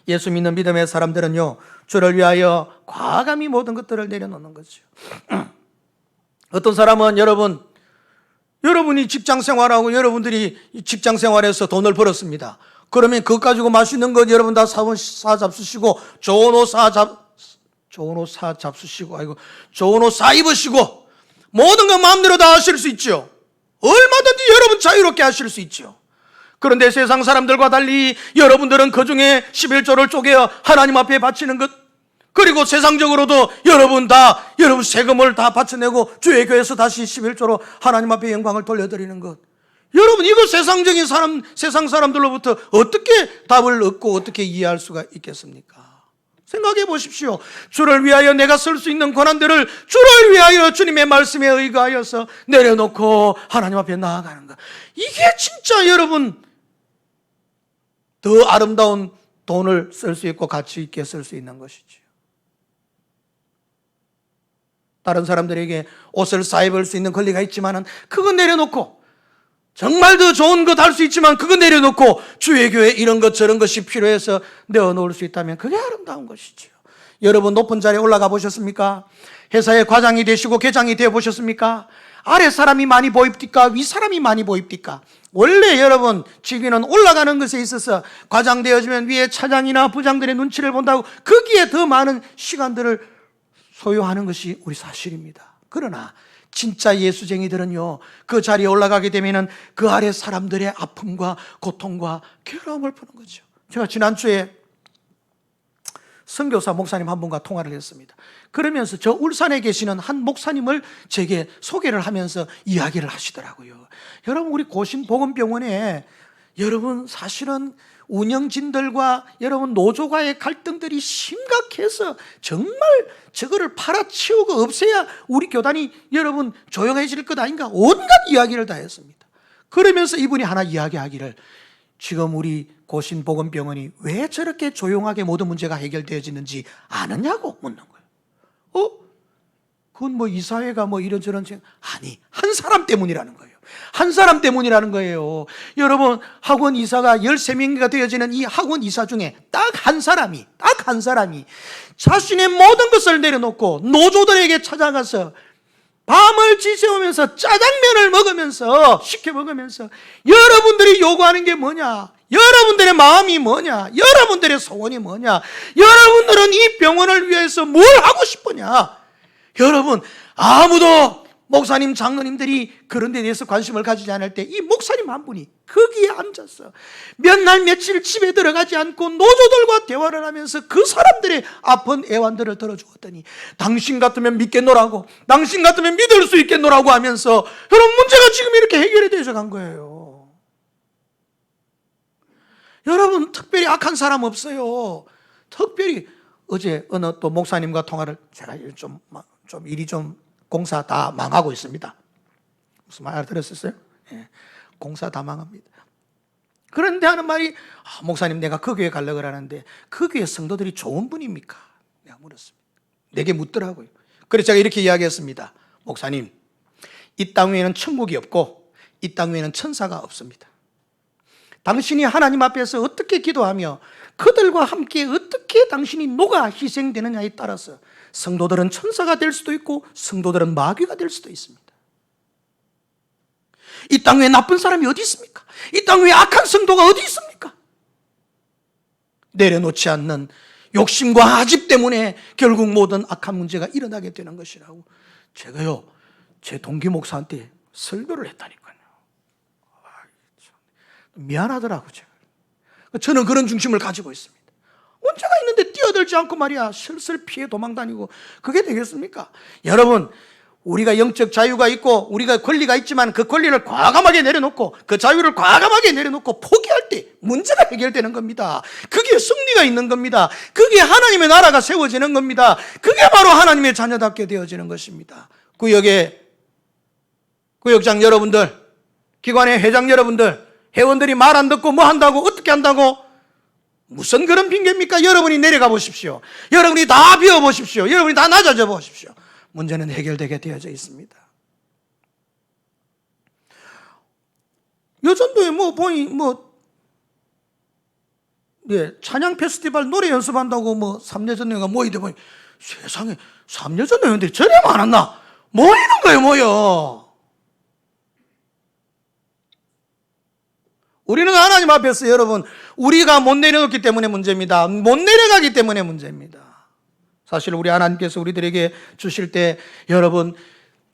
예수 믿는 믿음의 사람들은요, 주를 위하여 과감히 모든 것들을 내려놓는 거죠. 어떤 사람은 여러분이 직장 생활하고 여러분들이 직장 생활에서 돈을 벌었습니다. 그러면 그것 가지고 맛있는 것 여러분 다 사 잡수시고, 좋은 옷 사 입으시고, 모든 거 마음대로 다 하실 수 있죠. 얼마든지 여러분 자유롭게 하실 수 있죠. 그런데 세상 사람들과 달리 여러분들은 그 중에 11조를 쪼개어 하나님 앞에 바치는 것, 그리고 세상적으로도 여러분 세금을 다 바쳐내고 주의 교회에서 다시 11조로 하나님 앞에 영광을 돌려드리는 것. 여러분, 이거 세상 사람들로부터 어떻게 답을 얻고 어떻게 이해할 수가 있겠습니까? 생각해 보십시오. 주를 위하여 내가 쓸 수 있는 권한들을 주를 위하여 주님의 말씀에 의거하여서 내려놓고 하나님 앞에 나아가는 것. 이게 진짜 여러분 더 아름다운 돈을 쓸 수 있고 가치 있게 쓸 수 있는 것이죠. 다른 사람들에게 옷을 사입을 수 있는 권리가 있지만은 그거 내려놓고, 정말 더 좋은 것 할 수 있지만 그거 내려놓고 주의 교회 이런 것 저런 것이 필요해서 내어놓을 수 있다면 그게 아름다운 것이죠. 여러분, 높은 자리에 올라가 보셨습니까? 회사의 과장이 되시고 계장이 되어 보셨습니까? 아래 사람이 많이 보입니까? 위 사람이 많이 보입니까? 원래 여러분, 직위는 올라가는 것에 있어서 과장 되어지면 위에 차장이나 부장들의 눈치를 본다고 거기에 더 많은 시간들을 소요하는 것이 우리 사실입니다. 그러나 진짜 예수쟁이들은요, 그 자리에 올라가게 되면은 그 아래 사람들의 아픔과 고통과 괴로움을 푸는 거죠. 제가 지난주에 선교사 목사님 한 분과 통화를 했습니다. 그러면서 저 울산에 계시는 한 목사님을 제게 소개를 하면서 이야기를 하시더라고요. 여러분, 우리 고신복음병원에 여러분 사실은 운영진들과 여러분 노조가의 갈등들이 심각해서 정말 저거를 팔아치우고 없애야 우리 교단이 여러분 조용해질 것 아닌가, 온갖 이야기를 다 했습니다. 그러면서 이분이 하나 이야기하기를, 지금 우리 고신복음병원이 왜 저렇게 조용하게 모든 문제가 해결되어지는지 아느냐고 묻는 거예요. 그건 뭐 이사회가 뭐 이런저런, 아니, 한 사람 때문이라는 거예요. 한 사람 때문이라는 거예요. 여러분, 학원 이사가 13명이가 되어지는 이 학원 이사 중에 딱 한 사람이 자신의 모든 것을 내려놓고 노조들에게 찾아가서 밤을 지새우면서 짜장면을 먹으면서 시켜 먹으면서 여러분들이 요구하는 게 뭐냐, 여러분들의 마음이 뭐냐, 여러분들의 소원이 뭐냐, 여러분들은 이 병원을 위해서 뭘 하고 싶으냐. 여러분, 아무도 목사님, 장로님들이 그런 데 대해서 관심을 가지지 않을 때 이 목사님 한 분이 거기에 앉아서 몇 날 며칠 집에 들어가지 않고 노조들과 대화를 하면서 그 사람들의 아픈 애환들을 들어주었더니 당신 같으면 믿겠노라고, 당신 같으면 믿을 수 있겠노라고 하면서 여러분, 문제가 지금 이렇게 해결이 되어져 간 거예요. 여러분, 특별히 악한 사람 없어요. 특별히 어제 어느 또 목사님과 통화를, 제가 좀 일이 좀 공사 다 망하고 있습니다. 무슨 말 들었었어요? 예, 공사 다 망합니다. 그런데 하는 말이, 목사님, 내가 그 교회 가려고 하는데 그 교회 성도들이 좋은 분입니까? 내가 물었습니다. 내게 묻더라고요. 그래서 제가 이렇게 이야기했습니다. 목사님, 이 땅 위에는 천국이 없고 이 땅 위에는 천사가 없습니다. 당신이 하나님 앞에서 어떻게 기도하며 그들과 함께 어떻게 당신이 녹아 희생되느냐에 따라서 성도들은 천사가 될 수도 있고 성도들은 마귀가 될 수도 있습니다. 이 땅 위에 나쁜 사람이 어디 있습니까? 이 땅 위에 악한 성도가 어디 있습니까? 내려놓지 않는 욕심과 아집 때문에 결국 모든 악한 문제가 일어나게 되는 것이라고 제가요, 제 동기 목사한테 설교를 했다니까요. 미안하더라고요. 저는 그런 중심을 가지고 있습니다. 문제가 있는데 뛰어들지 않고 말이야 슬슬 피해 도망 다니고 그게 되겠습니까? 여러분, 우리가 영적 자유가 있고 우리가 권리가 있지만 그 권리를 과감하게 내려놓고 그 자유를 과감하게 내려놓고 포기할 때 문제가 해결되는 겁니다. 그게 승리가 있는 겁니다. 그게 하나님의 나라가 세워지는 겁니다. 그게 바로 하나님의 자녀답게 되어지는 것입니다. 구역장 여러분들, 기관의 회장 여러분들, 회원들이 말 안 듣고 뭐 한다고, 어떻게 한다고? 무슨 그런 핑계입니까? 여러분이 내려가 보십시오. 여러분이 다 비워 보십시오. 여러분이 다 낮아져 보십시오. 문제는 해결되게 되어져 있습니다. 여전도에 찬양 페스티벌 노래 연습한다고 3여전회가 모이다 보니 세상에 3여전회 회원들이 저래 많았나? 모이는 거예요, 모여. 우리는 하나님 앞에서 여러분, 우리가 못 내려놓기 때문에 문제입니다. 못 내려가기 때문에 문제입니다. 사실 우리 하나님께서 우리들에게 주실 때 여러분,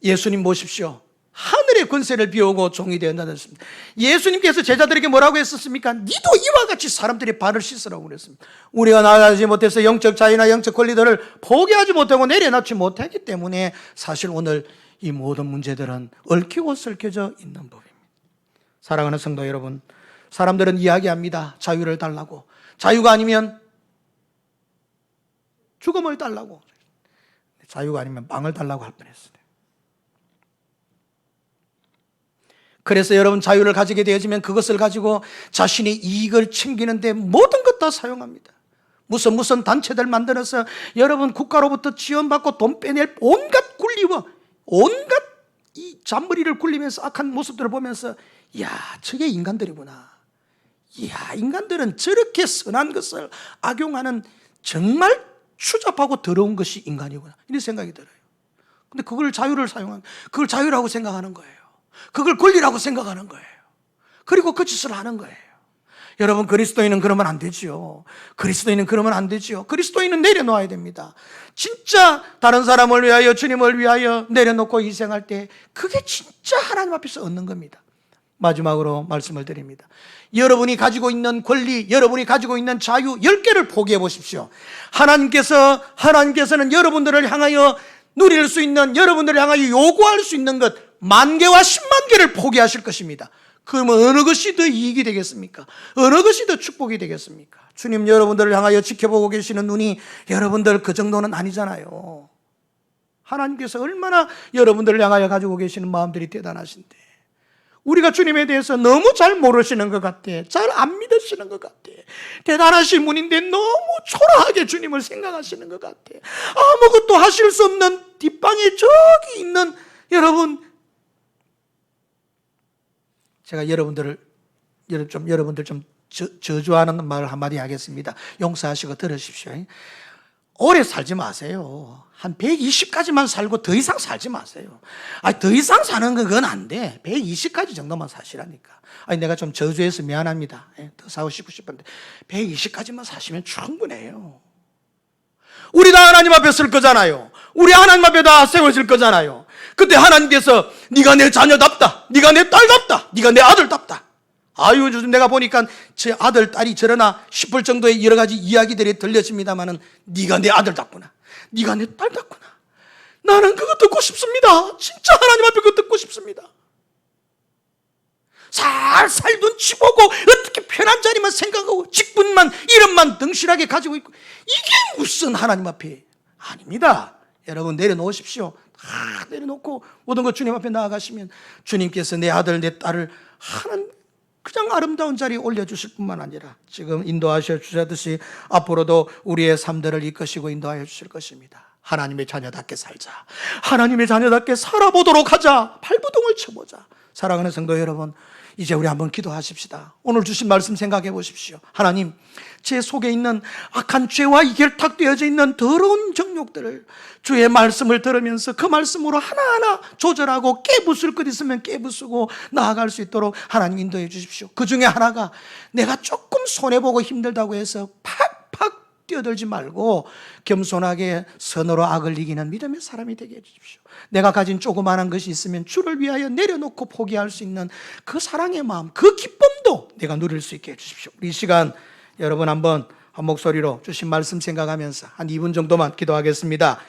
예수님 보십시오. 하늘의 권세를 비우고 종이 되었다 했습니다. 예수님께서 제자들에게 뭐라고 했었습니까? 니도 이와 같이 사람들의 발을 씻으라고 그랬습니다. 우리가 나아가지 못해서 영적 자유나 영적 권리들을 포기하지 못하고 내려놓지 못했기 때문에 사실 오늘 이 모든 문제들은 얽히고 설켜져 있는 법입니다. 사랑하는 성도 여러분, 사람들은 이야기합니다. 자유를 달라고. 자유가 아니면 죽음을 달라고. 자유가 아니면 빵을 달라고 할 뻔했어요. 그래서 여러분, 자유를 가지게 되어지면 그것을 가지고 자신의 이익을 챙기는데 모든 것 다 사용합니다. 무슨 단체들 만들어서 여러분 국가로부터 지원받고 돈 빼낼 온갖 굴리와 온갖 이 잔머리를 굴리면서 악한 모습들을 보면서, 이야, 저게 인간들이구나. 이야, 인간들은 저렇게 선한 것을 악용하는 정말 추잡하고 더러운 것이 인간이구나, 이런 생각이 들어요. 근데 그걸 자유를 사용하는, 그걸 자유라고 생각하는 거예요. 그걸 권리라고 생각하는 거예요. 그리고 그 짓을 하는 거예요. 여러분, 그리스도인은 그러면 안 되지요. 그리스도인은 그러면 안 되지요. 그리스도인은 내려놓아야 됩니다. 진짜 다른 사람을 위하여, 주님을 위하여 내려놓고 희생할 때 그게 진짜 하나님 앞에서 얻는 겁니다. 마지막으로 말씀을 드립니다. 여러분이 가지고 있는 권리, 여러분이 가지고 있는 자유 10개를 포기해 보십시오. 하나님께서는 여러분들을 향하여 누릴 수 있는, 여러분들을 향하여 요구할 수 있는 것 10,000개와 100,000개를 포기하실 것입니다. 그러면 어느 것이 더 이익이 되겠습니까? 어느 것이 더 축복이 되겠습니까? 주님, 여러분들을 향하여 지켜보고 계시는 눈이 여러분들 그 정도는 아니잖아요. 하나님께서 얼마나 여러분들을 향하여 가지고 계시는 마음들이 대단하신데, 우리가 주님에 대해서 너무 잘 모르시는 것 같아. 잘 안 믿으시는 것 같아. 대단하신 분인데 너무 초라하게 주님을 생각하시는 것 같아. 아무것도 하실 수 없는 뒷방에 저기 있는 여러분, 제가 여러분들 좀 저주하는 말을 한마디 하겠습니다. 용서하시고 들으십시오. 오래 살지 마세요. 한 120까지만 살고 더 이상 살지 마세요. 더 이상 사는 건 그건 안 돼. 120까지 정도만 사시라니까. 내가 좀 저주해서 미안합니다. 더 사고 싶은데 120까지만 사시면 충분해요. 우리 다 하나님 앞에 설 거잖아요. 우리 하나님 앞에 다 세워질 거잖아요. 그때 하나님께서 네가 내 자녀답다, 네가 내 딸답다, 네가 내 아들답다. 아유, 요즘 내가 보니까 제 아들, 딸이 저러나 싶을 정도의 여러 가지 이야기들이 들려집니다마는 네가 내 아들답구나, 네가 내 딸답구나. 나는 그거 듣고 싶습니다. 진짜 하나님 앞에 그거 듣고 싶습니다. 살살 눈치 보고 어떻게 편한 자리만 생각하고 직분만 이름만 등실하게 가지고 있고, 이게 무슨 하나님 앞에 아닙니다. 여러분 내려놓으십시오. 다 내려놓고 모든 것 주님 앞에 나아가시면 주님께서 내 아들 내 딸을 하는 그냥 아름다운 자리에 올려주실 뿐만 아니라 지금 인도하셔 주셨듯이 앞으로도 우리의 삶들을 이끄시고 인도하여 주실 것입니다. 하나님의 자녀답게 살자, 하나님의 자녀답게 살아보도록 하자, 발부동을 쳐보자. 사랑하는 성도 여러분, 이제 우리 한번 기도하십시다. 오늘 주신 말씀 생각해 보십시오. 하나님, 제 속에 있는 악한 죄와 결탁되어져 있는 더러운 정욕들을 주의 말씀을 들으면서 그 말씀으로 하나하나 조절하고 깨부술 것 있으면 깨부수고 나아갈 수 있도록 하나님 인도해 주십시오. 그 중에 하나가 내가 조금 손해보고 힘들다고 해서 팍팍 뛰어들지 말고 겸손하게 선으로 악을 이기는 믿음의 사람이 되게 해주십시오. 내가 가진 조그마한 것이 있으면 주를 위하여 내려놓고 포기할 수 있는 그 사랑의 마음, 그 기쁨도 내가 누릴 수 있게 해주십시오. 우리 이 시간 여러분 한번 한 목소리로 주신 말씀 생각하면서 한 2분 정도만 기도하겠습니다.